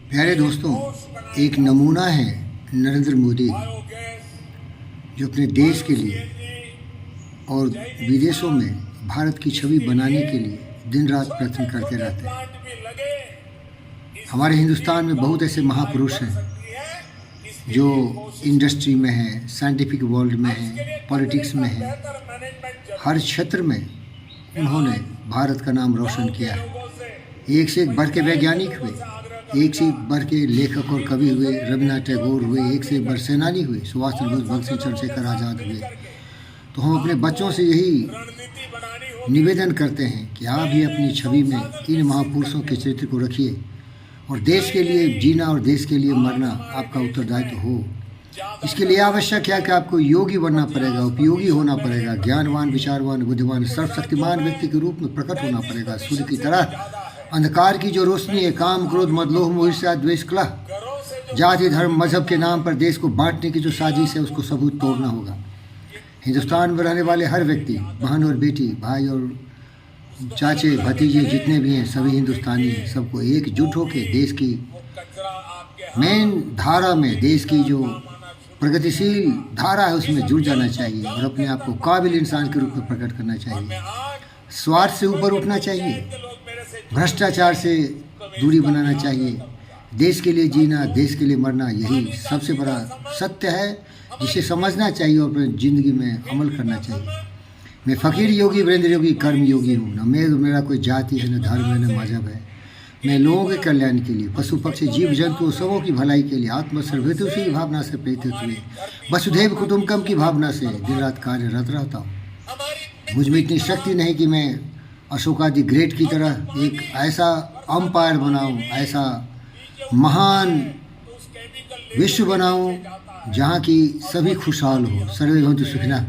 प्यारे दोस्तों, एक नमूना है नरेंद्र मोदी, जो अपने देश के लिए और विदेशों में भारत की छवि बनाने के लिए दिन रात प्रयत्न करते रहते हैं। हमारे हिंदुस्तान में बहुत ऐसे महापुरुष हैं जो इंडस्ट्री में हैं, साइंटिफिक वर्ल्ड में हैं, पॉलिटिक्स में हैं। हर क्षेत्र में उन्होंने भारत का नाम रोशन किया है। एक से एक बढ़ के वैज्ञानिक हुए, एक से एक बढ़ के लेखक और कवि हुए, रविन्द्रनाथ टैगोर हुए, एक से एक बढ़ सेनानी हुए, सुभाष चंद्र बोस, भगत सिंह, चंद्रशेखर आज़ाद हुए। तो हम अपने बच्चों से यही निवेदन करते हैं कि आप भी अपनी छवि में इन महापुरुषों के चरित्र को रखिए और देश के लिए जीना और देश के लिए मरना आपका उत्तरदायित्व हो। इसके लिए आवश्यक है कि आपको योगी बनना पड़ेगा, उपयोगी होना पड़ेगा, ज्ञानवान, विचारवान, बुद्धिमान, सर्वशक्तिमान व्यक्ति के रूप में प्रकट होना पड़ेगा। सूर्य की तरह अंधकार की जो रोशनी है, काम, क्रोध, मद, लोभ, मोह, ईर्ष्या, द्वेष, कलह, जाति, धर्म, मजहब के नाम पर देश को बांटने की जो साजिश है, उसको सबूत तोड़ना होगा। हिंदुस्तान में रहने वाले हर व्यक्ति, बहन और बेटी, भाई और चाचे, भतीजे जितने भी हैं, सभी हिंदुस्तानी हैं। सबको एकजुट होकर देश की मेन धारा में, देश की जो प्रगतिशील धारा है, उसमें जुड़ जाना चाहिए और अपने आप को काबिल इंसान के रूप में प्रकट करना चाहिए। स्वार्थ से ऊपर उठना चाहिए, भ्रष्टाचार से दूरी बनाना चाहिए। देश के लिए जीना, देश के लिए मरना, यही सबसे बड़ा सत्य है जिसे समझना चाहिए और अपनी ज़िंदगी में अमल करना चाहिए। मैं फ़कीर योगी, वीरेंद्र योगी, कर्म योगी हूँ। न मेरा कोई जाति है, न धर्म है, न मजहब है। मैं लोगों के कल्याण के लिए, पशु पक्षी, जीव जंतु, सबों की भलाई के लिए आत्मसर्वहेतु की भावना से प्रेरित हुए वसुधैव कुटुंबकम की भावना से दिन रात कार्यरत रहता हूँ। मुझ में इतनी शक्ति नहीं कि मैं अशोकादि ग्रेट की तरह एक ऐसा अंपायर बनाऊं, ऐसा महान विश्व बनाऊं जहां की सभी खुशहाल हो, सर्वे भवन्तु सुखिनः,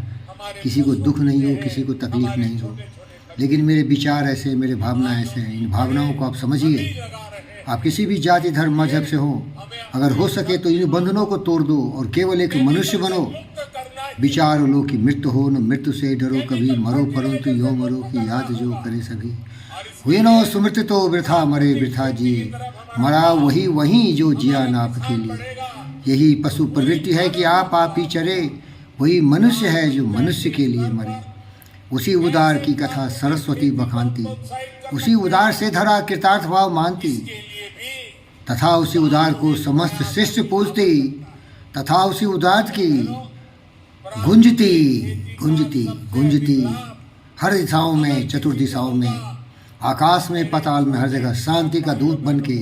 किसी को दुख नहीं हो, किसी को तकलीफ नहीं हो। लेकिन मेरे विचार ऐसे, मेरे भावना ऐसे हैं। इन भावनाओं को आप समझिए। आप किसी भी जाति, धर्म, मजहब से हो, अगर हो सके तो इन बंधनों को तोड़ दो और केवल एक मनुष्य बनो। विचार लो कि मृत्यु हो, न मृत्यु से डरो कभी, मरो परंतु यो मरो की याद जो करे सभी। हुए नो सुमृत तो वृथा मरे, वृथा जिए, मरा वही वहीं जो जिया नाप के लिए। यही पशु प्रवृत्ति है कि आप ही चरे, वही मनुष्य है जो मनुष्य के लिए मरे। उसी उदार की कथा सरस्वती बखानती, उसी उदार से धरा कृतार्थ भाव मानती, तथा उसी उदार को समस्त श्रेष्ठ पूजती, तथा उसी उदार की गुंजती गुंजती गुंजती हर दिशाओं में, चतुर्दिशाओं में, आकाश में, पाताल में, हर जगह शांति का दूत बन के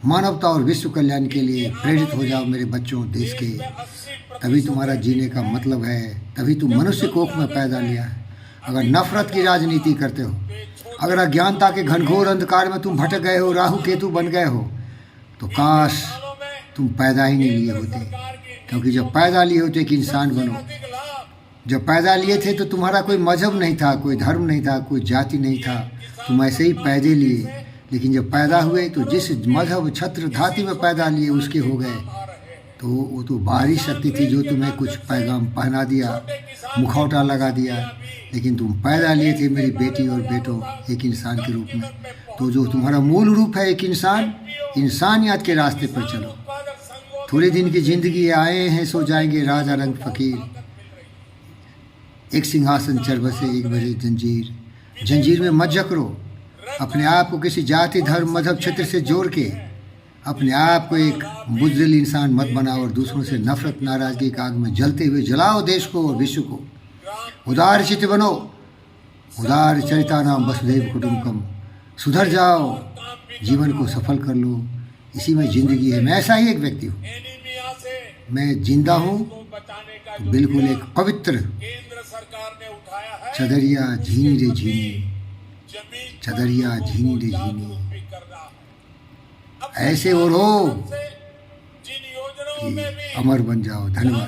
मानवता और विश्व कल्याण के लिए प्रेरित हो जाओ मेरे बच्चों देश के। तभी तुम्हारा जीने का मतलब है, तभी तुम मनुष्य कोख में पैदा लिया है। अगर नफरत की राजनीति करते हो, अगर अज्ञानता के घनघोर अंधकार में तुम भटक गए हो, राहु केतु बन गए हो, तो काश तुम पैदा ही नहीं लिए होते। क्योंकि जब पैदा लिए होते एक इंसान बनो। जब पैदा लिए थे तो तुम्हारा कोई मजहब नहीं था, कोई धर्म नहीं था, कोई जाति नहीं था, तुम ऐसे ही पैदे लिए। लेकिन जब पैदा हुए तो जिस मजहब, छत्र, धाति में पैदा लिए उसके हो गए। तो वो तो बाहरी शक्ति थी जो तुम्हें कुछ पैगाम पहना दिया, मुखौटा लगा दिया। लेकिन तुम पैदा लिए थे मेरी बेटी और बेटों एक इंसान के रूप में। तो जो तुम्हारा मूल रूप है एक इंसान, इंसानियत के रास्ते पर चलो। थोड़े दिन की जिंदगी, आए हैं सो जाएंगे, राजा रंग फकीर। एक सिंहासन चढ़ बसे, एक बजे जंजीर। जंजीर में मत जकड़ो। अपने आप को किसी जाति, धर्म, मजहब, क्षेत्र से जोड़ के अपने आप को एक बुज़दिल इंसान मत बनाओ और दूसरों से नफरत, नाराजगी की आग में जलते हुए जलाओ देश को और विश्व को। उदार चित्त बनो, उदार चरिता नाम वसुधैव कुटुंबकम। सुधर जाओ, जीवन को सफल कर लो। इसी में ज़िंदगी है। मैं ऐसा ही एक व्यक्ति हूँ। मैं जिंदा हूँ तो बिल्कुल एक पवित्र चदरिया झीनी रे झीनी, चदरिया झीनी रे झीनी, ऐसे और हो कि अमर बन जाओ। धन्यवाद।